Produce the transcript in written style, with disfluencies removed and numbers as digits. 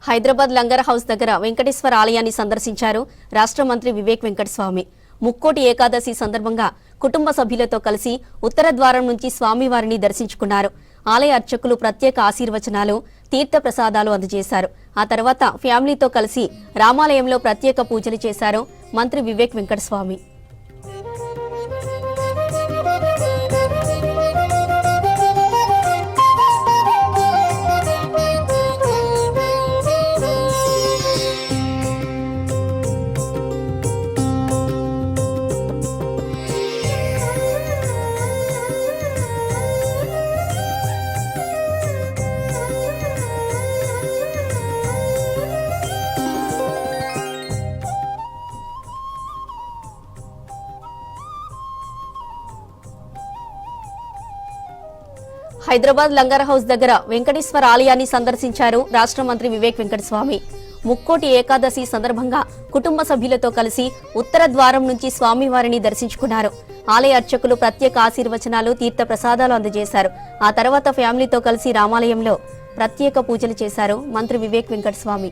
Hyderabad langar house దగ్గర వెంకటేశ్వర ఆలయాన్ని సందర్శించారు రాష్ట్ర మంత్రి వివేక్ వెంకటస్వామి. ముక్కోటి ఏకాదశి సందర్భంగా కుటుంబ సభ్యులతో కలిసి ఉత్తర ద్వారం నుంచి స్వామివారిని దర్శించుకున్నారు. ఆలయ అర్చకులు ప్రత్యేక ఆశీర్వచనాలు, తీర్థ ప్రసాదాలు అందజేశారు. ఆ తర్వాత ఫ్యామిలీతో కలిసి రామాలయంలో ప్రత్యేక పూజలు చేశారు మంత్రి వివేక్ వెంకటస్వామి. హైదరాబాద్ లంగర్ హౌస్ దగ్గర వెంకటేశ్వర ఆలయాన్ని సందర్శించారు రాష్ట్ర మంత్రి వివేక్ వెంకటస్వామి. ముక్కోటి ఏకాదశి సందర్భంగా కుటుంబ సభ్యులతో కలిసి ఉత్తర ద్వారం నుంచి స్వామివారిని దర్శించుకున్నారు. ఆలయ అర్చకులు ప్రత్యేక ఆశీర్వచనాలు, తీర్థ ప్రసాదాలు అందజేశారు. ఆ తర్వాత ఫ్యామిలీతో కలిసి రామాలయంలో ప్రత్యేక పూజలు చేశారు మంత్రి వివేక్ వెంకటస్వామి.